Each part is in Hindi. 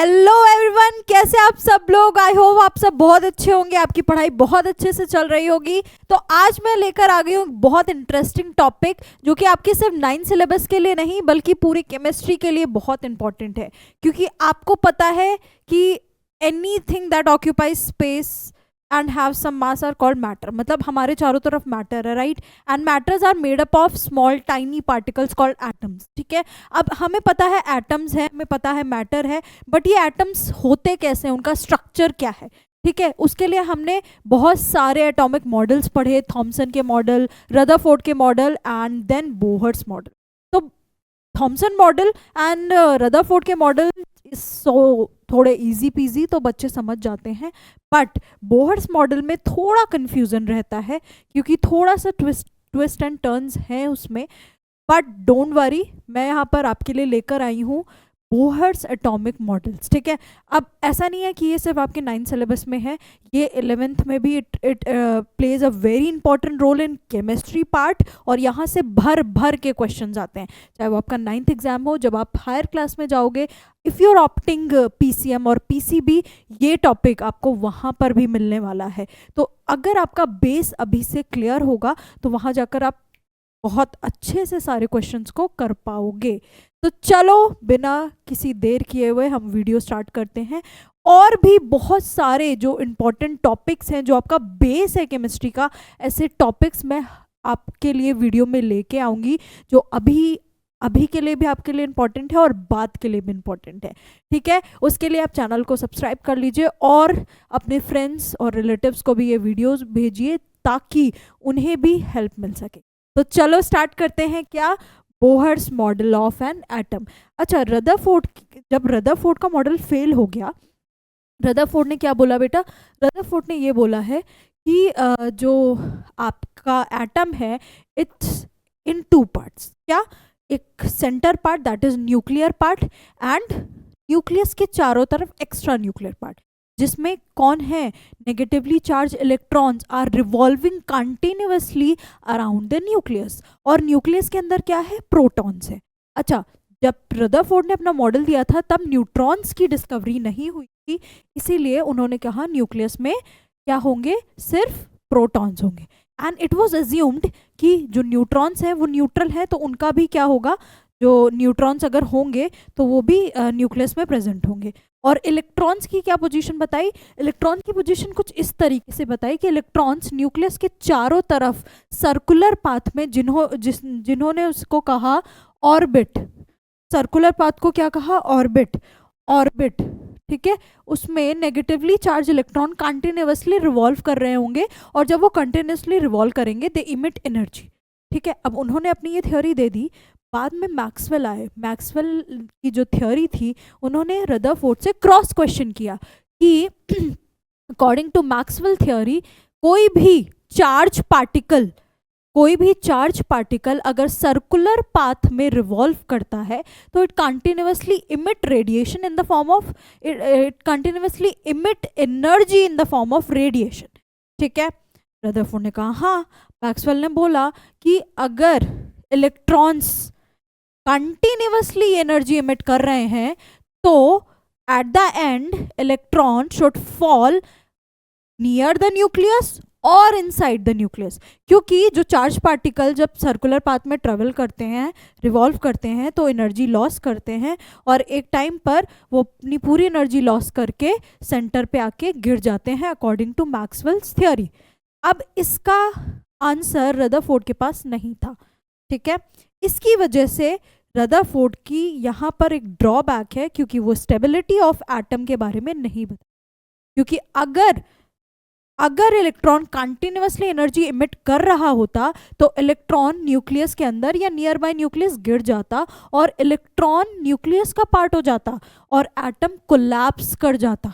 हेलो एवरीवन, कैसे आप सब लोग। आई होप आप सब बहुत अच्छे होंगे, आपकी पढ़ाई बहुत अच्छे से चल रही होगी। तो आज मैं लेकर आ गई हूँ बहुत इंटरेस्टिंग टॉपिक, जो कि आपके सिर्फ 9 सिलेबस के लिए नहीं बल्कि पूरी केमिस्ट्री के लिए बहुत इंपॉर्टेंट है। क्योंकि आपको पता है कि anything that occupies space and have some mass are called matter. मतलब हमारे चारों तरफ मैटर है, right. And matters are made up of small tiny particles called atoms. ठीक है, अब हमें पता है एटम्स है, हमें पता है मैटर है, बट ये एटम्स होते कैसे हैं, उनका स्ट्रक्चर क्या है। ठीक है, उसके लिए हमने बहुत सारे एटॉमिक मॉडल्स पढ़े, थॉमसन के मॉडल, रदरफोर्ड के model and then Bohr's model. तो थॉमसन मॉडल एंड रदरफोर्ड के मॉडल सो थोड़े इजी पीजी, तो बच्चे समझ जाते हैं। बट बोहर्स मॉडल में थोड़ा कंफ्यूजन रहता है, क्योंकि थोड़ा सा ट्विस्ट एंड टर्न्स हैं उसमें। बट डोंट वरी, मैं यहाँ पर आपके लिए लेकर आई हूँ बोहर्स एटॉमिक मॉडल्स। ठीक है, अब ऐसा नहीं है कि ये सिर्फ आपके 9 सिलेबस में है, ये 11th में भी it plays a very important role in chemistry part. और यहाँ से भर भर के क्वेश्चंस आते हैं, चाहे वो आपका 9th एग्जाम हो, जब आप हायर क्लास में जाओगे। If you are opting PCM और पीसीबी, ये टॉपिक आपको वहाँ पर भी मिलने वाला है। तो अगर आपका बेस अभी से क्लियर होगा तो वहाँ जाकर आप बहुत अच्छे से सारे क्वेश्चंस को कर पाओगे। तो चलो बिना किसी देर किए हुए हम वीडियो स्टार्ट करते हैं। और भी बहुत सारे जो इम्पोर्टेंट टॉपिक्स हैं, जो आपका बेस है केमिस्ट्री का, ऐसे टॉपिक्स मैं आपके लिए वीडियो में लेके आऊँगी, जो अभी अभी के लिए भी आपके लिए इम्पॉर्टेंट है और बाद के लिए भी इम्पॉर्टेंट है। ठीक है, उसके लिए आप चैनल को सब्सक्राइब कर लीजिए और अपने फ्रेंड्स और रिलेटिव्स को भी ये वीडियोस भेजिए, ताकि उन्हें भी हेल्प मिल सके। तो चलो स्टार्ट करते हैं। क्या? Bohr's model of an atom. अच्छा, जब रदरफोर्ड का मॉडल फेल हो गया, रदरफोर्ड ने क्या बोला बेटा? रदरफोर्ड ने ये बोला है कि जो आपका एटम है, इट्स इन 2 पार्ट्स। क्या? एक centre part that is nuclear part, and nucleus के चारों तरफ एक्स्ट्रा न्यूक्लियर पार्ट, जिसमें कौन है? Negatively charge electrons are revolving continuously around the nucleus. और न्यूक्लियस के अंदर क्या है? प्रोटॉन्स है। अच्छा, जब रदरफोर्ड ने अपना मॉडल दिया था तब न्यूट्रॉन्स की डिस्कवरी नहीं हुई थी, इसीलिए उन्होंने कहा न्यूक्लियस में क्या होंगे? सिर्फ प्रोटॉन्स होंगे। एंड इट वाज अज्यूम्ड कि जो न्यूट्रॉन्स हैं वो न्यूट्रल है, तो उनका भी क्या होगा? जो न्यूट्रॉन्स अगर होंगे तो वो भी न्यूक्लियस में प्रेजेंट होंगे। और इलेक्ट्रॉन्स की क्या पोजीशन बताई? इलेक्ट्रॉन की पोजीशन कुछ इस तरीके से बताई कि इलेक्ट्रॉन्स न्यूक्लियस के चारों तरफ सर्कुलर पाथ में, जिन्होंने उसको कहा ऑर्बिट। सर्कुलर पाथ को क्या कहा? ऑर्बिट। ऑर्बिट, ठीक है, उसमें negatively charge electron continuously revolve कर रहे होंगे, और जब वो कंटिन्यूअसली रिवॉल्व करेंगे दे इमिट एनर्जी। ठीक है, अब उन्होंने अपनी ये थ्योरी दे दी। बाद में मैक्सवेल आए। मैक्सवेल की जो थ्योरी थी, उन्होंने रदरफोर्ड से क्रॉस क्वेश्चन किया कि अकॉर्डिंग टू मैक्सवेल थ्योरी, कोई भी चार्ज पार्टिकल अगर सर्कुलर पाथ में रिवॉल्व करता है तो it continuously emit radiation in the form of, it continuously emit energy in the form of radiation. ठीक है, रदरफोर्ड ने कहा हाँ। मैक्सवेल ने बोला कि अगर इलेक्ट्रॉन्स कंटिन्यूअसली एनर्जी इमिट कर रहे हैं तो at the end electron should fall near the nucleus और इनसाइड द न्यूक्लियस। क्योंकि जो चार्ज पार्टिकल जब सर्कुलर पाथ में ट्रेवल करते हैं, रिवॉल्व करते हैं, तो एनर्जी लॉस करते हैं, और एक टाइम पर वो अपनी पूरी एनर्जी लॉस करके सेंटर पे आके गिर जाते हैं, अकॉर्डिंग टू मैक्सवेल्स थ्योरी। अब इसका आंसर रदरफोर्ड के पास नहीं था। ठीक है, इसकी वजह से रदरफोर्ड की यहाँ पर एक ड्रॉबैक है, क्योंकि वो स्टेबिलिटी ऑफ एटम के बारे में नहीं बता। क्योंकि अगर इलेक्ट्रॉन कंटिन्यूअसली एनर्जी इमिट कर रहा होता तो इलेक्ट्रॉन न्यूक्लियस के अंदर या नियर बाय न्यूक्लियस गिर जाता, और इलेक्ट्रॉन न्यूक्लियस का पार्ट हो जाता और एटम कोलैप्स कर जाता।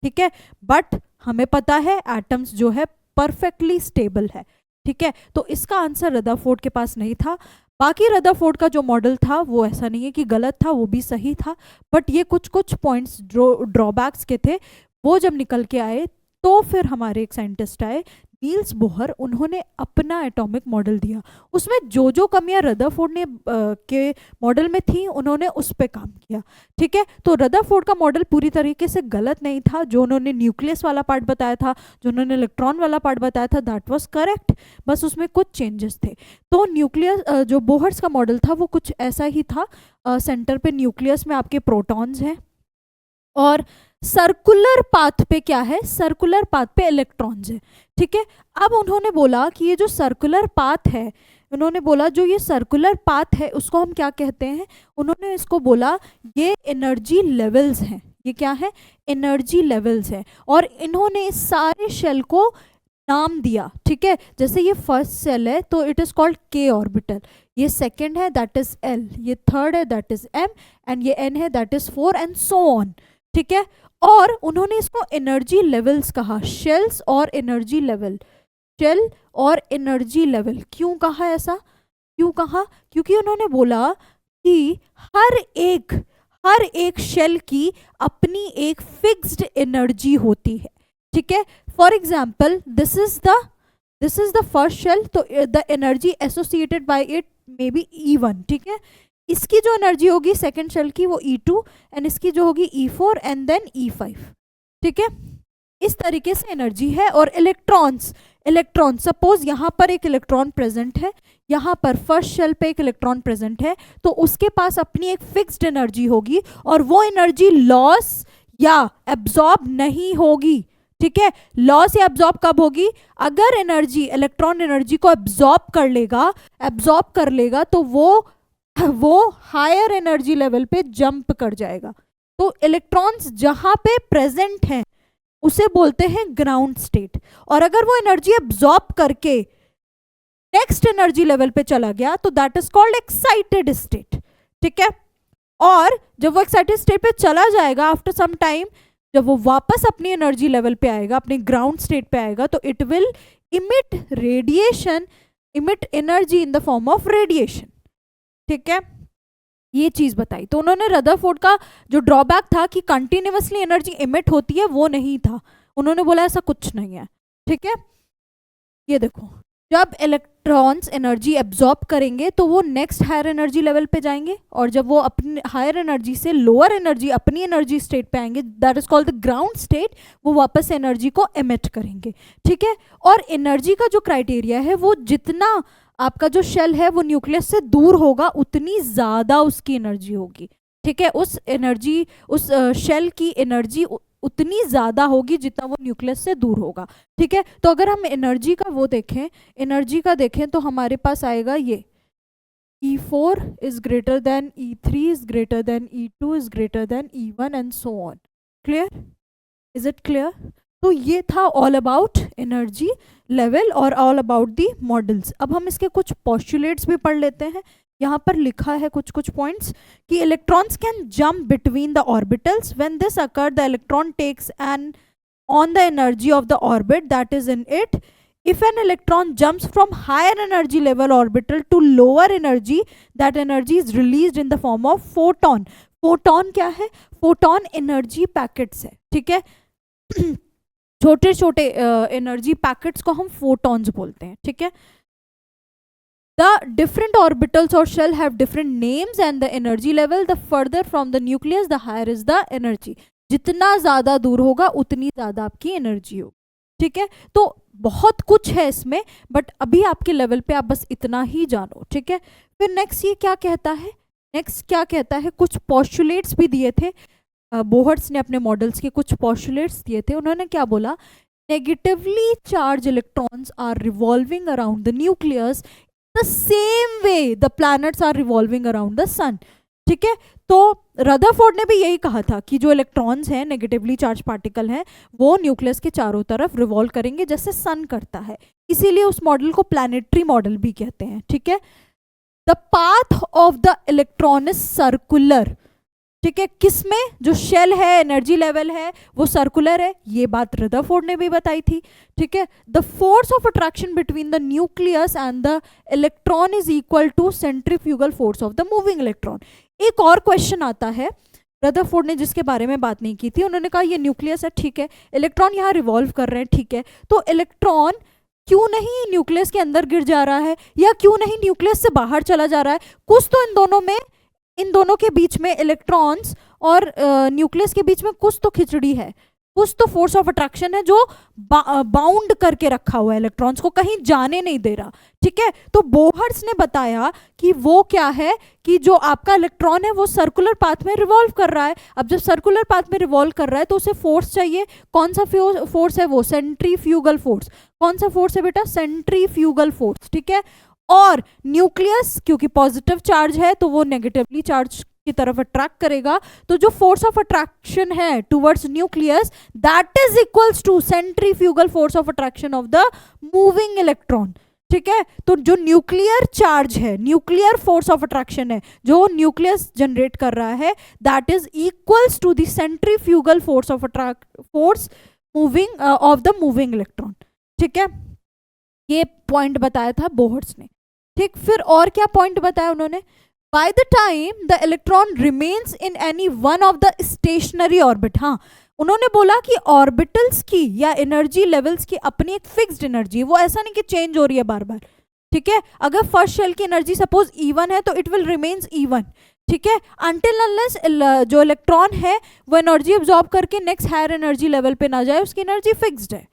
ठीक है, बट हमें पता है एटम्स जो है परफेक्टली स्टेबल है। ठीक है, तो इसका आंसर रदरफोर्ड के पास नहीं था। बाकी रदरफोर्ड का जो मॉडल था वो ऐसा नहीं है कि गलत था, वो भी सही था, बट ये कुछ कुछ पॉइंट्स ड्रॉबैक्स के थे। वो जब निकल के आए तो फिर हमारे एक साइंटिस्ट आए नील्स बोहर उन्होंने अपना एटॉमिक मॉडल दिया। उसमें जो जो कमियां रदरफोर्ड ने के मॉडल में थी उन्होंने उस पर काम किया। ठीक है, तो रदरफोर्ड का मॉडल पूरी तरीके से गलत नहीं था। जो उन्होंने न्यूक्लियस वाला पार्ट बताया था, जो उन्होंने इलेक्ट्रॉन वाला पार्ट बताया था, दैट वाज करेक्ट, बस उसमें कुछ चेंजेस थे। तो न्यूक्लियस जो बोहर्स का मॉडल था वो कुछ ऐसा ही था। सेंटर पे न्यूक्लियस में आपके प्रोटॉन्स हैं और सर्कुलर पाथ पे क्या है, सर्कुलर पाथ पे इलेक्ट्रॉन्स है। ठीक है, अब उन्होंने बोला कि ये जो सर्कुलर पाथ है, उन्होंने बोला जो ये सर्कुलर पाथ है उसको हम क्या कहते हैं, उन्होंने इसको बोला ये एनर्जी लेवल्स हैं। ये क्या है, एनर्जी लेवल्स है। और इन्होंने इस सारे शेल को नाम दिया। ठीक है, जैसे ये फर्स्ट सेल है तो इट इज कॉल्ड के ऑर्बिटल, ये सेकंड है दैट इज एल, ये थर्ड है दैट इज एम, एंड ये एन है that is 4 and so on. ठीक है, और उन्होंने इसको एनर्जी लेवल्स कहा, शेल्स और एनर्जी लेवल, शेल और एनर्जी लेवल। क्यों कहा ऐसा, क्यों कहा, क्योंकि उन्होंने बोला कि हर एक शेल की अपनी एक फिक्स्ड एनर्जी होती है। ठीक है, for example this is the first shell, तो the energy associated by it may be E1। ठीक है, इसकी जो एनर्जी होगी सेकेंड शेल की वो E2, एंड इसकी जो होगी E4 एंड देन E5। ठीक है, इस तरीके से एनर्जी है। और इलेक्ट्रॉन सपोज यहाँ पर एक इलेक्ट्रॉन प्रेजेंट है, यहाँ पर फर्स्ट शेल पे एक इलेक्ट्रॉन प्रेजेंट है, तो उसके पास अपनी एक फिक्स्ड एनर्जी होगी और वो एनर्जी लॉस या एब्जॉर्ब नहीं होगी। ठीक है, लॉस या एब्जॉर्ब कब होगी, अगर एनर्जी इलेक्ट्रॉन एनर्जी को एब्जॉर्ब कर लेगा तो वो हायर एनर्जी लेवल पे जंप कर जाएगा। तो इलेक्ट्रॉन्स जहां पे प्रेजेंट हैं उसे बोलते हैं ग्राउंड स्टेट। और अगर वो एनर्जी एब्जॉर्ब करके नेक्स्ट एनर्जी लेवल पे चला गया तो that is called excited state. ठीक है, और जब वो एक्साइटेड स्टेट पे चला जाएगा आफ्टर सम टाइम, जब वो वापस अपनी एनर्जी लेवल पे आएगा, अपने ग्राउंड स्टेट पे आएगा, तो it will emit energy in the form of radiation. ठीक है, ये चीज बताई। तो उन्होंने रदरफोर्ड का जो ड्रॉबैक था कि कंटिन्यूअसली एनर्जी इमिट होती है वो नहीं था, उन्होंने बोला ऐसा कुछ नहीं है। ठीक है, ये देखो जब इलेक्ट्रॉन्स एनर्जी एब्जॉर्ब करेंगे तो वो नेक्स्ट हायर एनर्जी लेवल पे जाएंगे, और जब वो अपनी हायर एनर्जी से लोअर एनर्जी अपनी एनर्जी स्टेट पे आएंगे, that is called the ground state, वो वापस एनर्जी को एमिट करेंगे। ठीक है, और एनर्जी का जो क्राइटेरिया है वो जितना आपका जो शेल है वो न्यूक्लियस से दूर होगा उतनी ज़्यादा उसकी एनर्जी होगी। ठीक है, उस शेल की एनर्जी उतनी ज़्यादा होगी जितना वो न्यूक्लियस से दूर होगा। ठीक है, तो अगर हम एनर्जी का देखें तो हमारे पास आएगा ये E4 is greater than E3 is greater than E2 is greater than E1 and so on. Clear, is it clear? तो ये था ऑल अबाउट एनर्जी लेवल और ऑल अबाउट दी मॉडल्स। अब हम इसके कुछ पॉस्टुलेट्स भी पढ़ लेते हैं। यहाँ पर लिखा है कुछ पॉइंट्स कि electrons can jump between the orbitals, when this occur the electron takes an on the energy of the orbit that is in it. If an electron jumps from higher energy level orbital to lower energy, that energy is released in the form of photon. Photon क्या है? Photon energy packets है। ठीक है, छोटे छोटे एनर्जी पैकेट्स को हम फोटॉन्स बोलते हैं। ठीक है, द डिफरेंट ऑर्बिटल्स और shell have different names and the energy level the further from the nucleus the higher is the energy. जितना ज्यादा दूर होगा उतनी ज्यादा आपकी एनर्जी होगी। ठीक है, तो बहुत कुछ है इसमें, बट अभी आपके लेवल पे आप बस इतना ही जानो। ठीक है, फिर नेक्स्ट ये क्या कहता है, कुछ पॉस्टुलेट्स भी दिए थे। बोहर्स ने अपने मॉडल्स के कुछ पॉस्टुलेट्स दिए थे। उन्होंने क्या बोला, negatively charge electrons are revolving around the nucleus the same way the planets are revolving around the sun. ठीक है, तो रदरफोर्ड ने भी यही कहा था कि जो इलेक्ट्रॉन्स हैं, नेगेटिवली चार्ज पार्टिकल हैं, वो न्यूक्लियस के चारों तरफ रिवॉल्व करेंगे जैसे सन करता है। इसीलिए उस मॉडल को प्लैनेटरी मॉडल भी कहते हैं। ठीक है, the path of the electron is circular. ठीक है, किसमें, जो शेल है, एनर्जी लेवल है, वो सर्कुलर है। ये बात रदरफोर्ड ने भी बताई थी। ठीक है, the force of attraction between the nucleus and the electron is equal to centrifugal force of the moving electron. एक और क्वेश्चन आता है, रदरफोर्ड ने जिसके बारे में बात नहीं की थी, उन्होंने कहा ये न्यूक्लियस है, ठीक है, इलेक्ट्रॉन यहाँ रिवॉल्व कर रहे हैं, ठीक है, तो इलेक्ट्रॉन क्यों नहीं न्यूक्लियस के अंदर गिर जा रहा है, या क्यों नहीं न्यूक्लियस से बाहर चला जा रहा है? कुछ तो इन दोनों के बीच में, इलेक्ट्रॉन्स और न्यूक्लियस के बीच में कुछ तो खिचड़ी है, कुछ तो फोर्स ऑफ अट्रैक्शन है जो बाउंड करके रखा हुआ है, इलेक्ट्रॉन्स को कहीं जाने नहीं दे रहा। ठीक है, तो बोहर्स ने बताया कि वो क्या है, कि जो आपका इलेक्ट्रॉन है वो सर्कुलर पाथ में रिवॉल्व कर रहा है। अब जब सर्कुलर पाथ में रिवॉल्व कर रहा है तो उसे फोर्स चाहिए। कौन सा फोर्स है वो? Centrifugal force. कौन सा फोर्स है बेटा? Centrifugal force. ठीक है, और न्यूक्लियस क्योंकि पॉजिटिव चार्ज है तो वो नेगेटिवली चार्ज की तरफ अट्रैक्ट करेगा, तो जो फोर्स ऑफ अट्रैक्शन है towards nucleus, that is equals to centrifugal force of attraction of the moving electron. ठीक है, तो जो न्यूक्लियर चार्ज है, न्यूक्लियर फोर्स ऑफ अट्रैक्शन है जो न्यूक्लियस जनरेट कर रहा है, that is equals to the centrifugal force of force moving of the moving electron. ठीक है, ये पॉइंट बताया था बोहर्स ने। ठीक, फिर और क्या पॉइंट बताया उन्होंने? By the time the electron remains in any one of the stationary orbit, हाँ उन्होंने बोला कि ऑर्बिटल्स की या एनर्जी लेवल्स की अपनी एक फिक्स्ड एनर्जी, वो ऐसा नहीं कि चेंज हो रही है बार बार। ठीक है, अगर फर्स्ट शेल की एनर्जी सपोज E1 है तो इट विल रिमेन्स E1। ठीक है, अनटिल अनलेस जो इलेक्ट्रॉन है वो एनर्जी एब्जॉर्ब करके नेक्स्ट हायर एनर्जी लेवल पे ना जाए, उसकी एनर्जी फिक्स्ड है।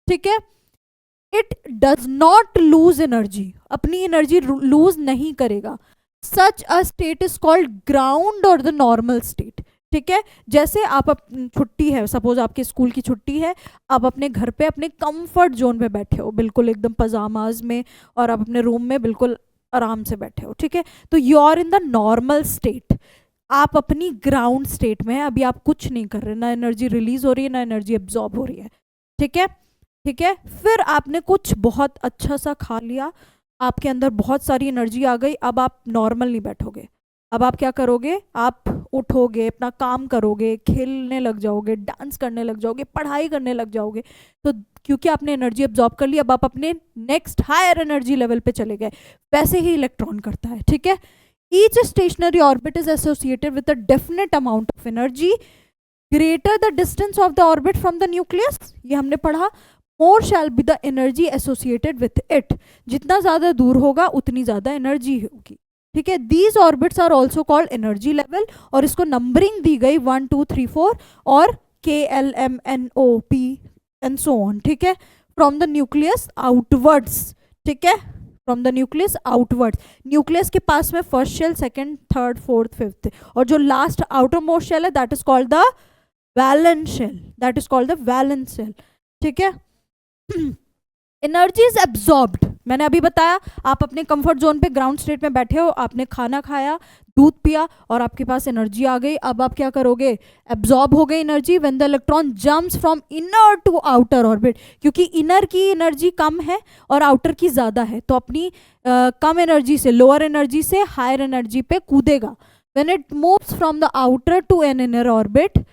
ठीक है, it does not lose energy, अपनी एनर्जी लूज नहीं करेगा। Such a state is called ground और द नॉर्मल स्टेट। ठीक है, जैसे आप छुट्टी है, सपोज आपके स्कूल की छुट्टी है, आप अपने घर पे अपने कंफर्ट जोन में बैठे हो, बिल्कुल एकदम पजामाज में, और आप अपने रूम में बिल्कुल आराम से बैठे हो। ठीक है, तो you are in the normal state, आप अपनी ग्राउंड स्टेट में है, अभी आप कुछ नहीं कर रहे, ना एनर्जी रिलीज हो रही है ना एनर्जी एब्जॉर्ब हो रही है। ठीक है, ठीक है, फिर आपने कुछ बहुत अच्छा सा खा लिया, आपके अंदर बहुत सारी एनर्जी आ गई, अब आप नॉर्मल नहीं बैठोगे, अब आप क्या करोगे? आप उठोगे, अपना काम करोगे, खेलने लग जाओगे, डांस करने लग जाओगे, पढ़ाई करने लग जाओगे। तो क्योंकि आपने एनर्जी एब्जॉर्ब कर ली, अब आप अपने नेक्स्ट हायर एनर्जी लेवल पे चले गए। वैसे ही इलेक्ट्रॉन करता है। ठीक है, each stationary orbit is associated with a definite amount of energy greater the distance of the orbit from the nucleus, ये हमने पढ़ा। More shall be the energy associated with it, जितना ज्यादा दूर होगा उतनी ज्यादा एनर्जी होगी। ठीक है, these orbits are also called energy level, और इसको नंबरिंग दी गई 1 2 3 4 और KLMNOP एंड सो ऑन। ठीक है, फ्रॉम द न्यूक्लियस आउटवर्ड्स। ठीक है, from the nucleus outwards, nucleus के पास में first shell, second, third, fourth, fifth, और जो लास्ट आउटर मोस्ट शेल है that is called the valence shell, that is called the valence shell. ठीक है, एनर्जी इज एब्जॉर्ब्ड, मैंने अभी बताया, आप अपने कंफर्ट जोन पे ग्राउंड स्टेट में बैठे हो, आपने खाना खाया, दूध पिया, और आपके पास एनर्जी आ गई। अब आप क्या करोगे? एब्जॉर्ब हो गई energy when the electron jumps from inner to outer orbit, क्योंकि इनर की एनर्जी कम है और आउटर की ज़्यादा है, तो अपनी कम एनर्जी से, लोअर एनर्जी से हायर एनर्जी पे कूदेगा। When it moves from the outer to an inner orbit,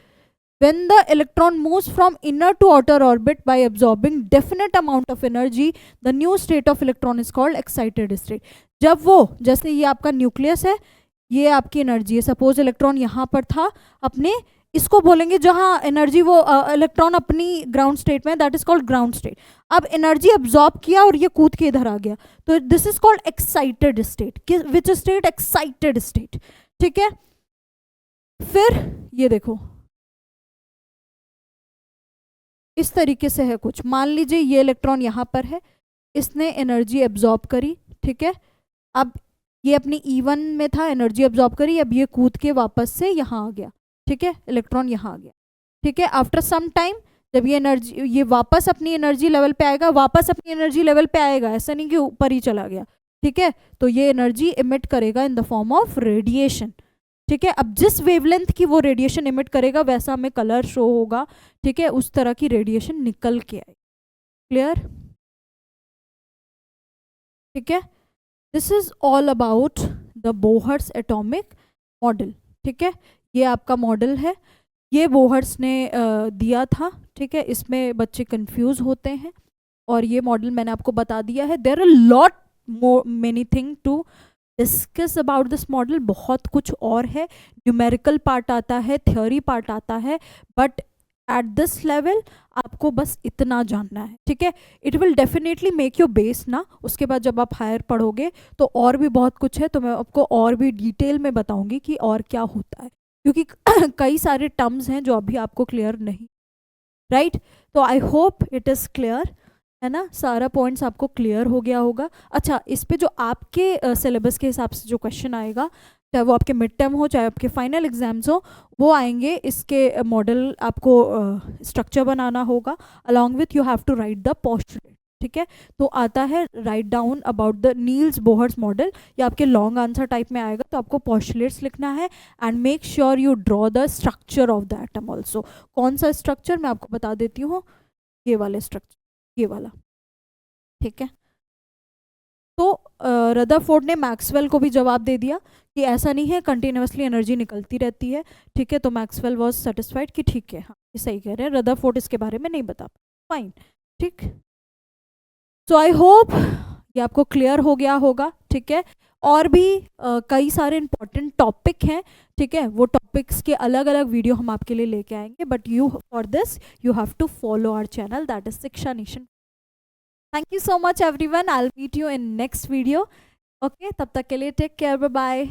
when the electron moves from inner to outer orbit by absorbing definite amount of energy, the new state of electron is called excited state। जब वो, जैसे ये आपका न्यूक्लियस है, ये आपकी एनर्जी है, सपोज इलेक्ट्रॉन यहाँ पर था, अपने इसको बोलेंगे जहाँ एनर्जी वो इलेक्ट्रॉन अपनी ग्राउंड स्टेट में, that is called ground state. अब एनर्जी एब्जॉर्ब किया और ये कूद के इधर आ गया, तो this is called excited state. Which state? Excited state. ठीक है, फिर ये देखो इस तरीके से है कुछ, मान लीजिए ये इलेक्ट्रॉन यहाँ पर है, इसने एनर्जी एब्जॉर्ब करी। ठीक है, अब ये अपनी E1 में था, एनर्जी एब्जॉर्ब करी, अब ये कूद के वापस से यहाँ आ गया। ठीक है, इलेक्ट्रॉन यहाँ आ गया। ठीक है, आफ्टर सम टाइम जब ये एनर्जी, ये वापस अपनी एनर्जी लेवल पे आएगा, वापस अपनी एनर्जी लेवल पे आएगा, ऐसा नहीं कि ऊपर ही चला गया। ठीक है, तो ये एनर्जी इमिट करेगा in the form of radiation. ठीक है, अब जिस वेवलेंथ की वो रेडिएशन इमिट करेगा वैसा हमें कलर शो होगा। ठीक है, उस तरह की रेडिएशन निकल के आए। क्लियर? ठीक है, this is all about the Bohr's atomic model. ठीक है, ये आपका मॉडल है, ये बोहर्स ने दिया था। ठीक है, इसमें बच्चे कंफ्यूज होते हैं, और ये मॉडल मैंने आपको बता दिया है। There are lot many thing to discuss about this model, बहुत कुछ और है, न्यूमेरिकल पार्ट आता है, थ्योरी पार्ट आता है, बट एट दिस लेवल आपको बस इतना जानना है, ठीक है। It will definitely make your base ना, उसके बाद जब आप हायर पढ़ोगे तो और भी बहुत कुछ है, तो मैं आपको और भी डिटेल में बताऊंगी कि और क्या होता है, क्योंकि कई सारे टर्म्स हैं जो अभी आपको क्लियर नहीं, राइट। तो I hope it is clear, है ना, सारा पॉइंट्स आपको क्लियर हो गया होगा। अच्छा, इस पे जो आपके सिलेबस के हिसाब से जो क्वेश्चन आएगा, चाहे वो आपके मिड टर्म हो चाहे आपके फाइनल एग्जाम्स हो, वो आएंगे। इसके मॉडल आपको स्ट्रक्चर बनाना होगा, along with you have to write the postulate, ठीक है। तो आता है write down about the Niels Bohr's model, या आपके लॉन्ग आंसर टाइप में आएगा, तो आपको पोस्टुलेट्स लिखना है and make sure you draw the structure of the atom also. कौन सा स्ट्रक्चर मैं आपको बता देती हूँ, ये वाले स्ट्रक्चर, ये वाला, ठीक है। तो रदरफोर्ड ने मैक्सवेल को भी जवाब दे दिया कि ऐसा नहीं है, कंटिन्यूसली एनर्जी निकलती रहती है, ठीक है। तो मैक्सवेल वाज सेटिस्फाइड कि ठीक है, हाँ ये सही कह रहे हैं, रदरफोर्ड इसके बारे में नहीं बता, फाइन, ठीक। सो आई होप ये आपको क्लियर हो गया होगा, ठीक है। और भी कई सारे इंपॉर्टेंट टॉपिक हैं, ठीक है, वो टॉपिक्स के अलग अलग वीडियो हम आपके लिए लेके आएंगे, but you for this you have to follow our channel, that is Shiksha Nation. Thank you so much everyone, I will meet you in next video. Okay, तब तक के लिए टेक केयर, बाय बाय।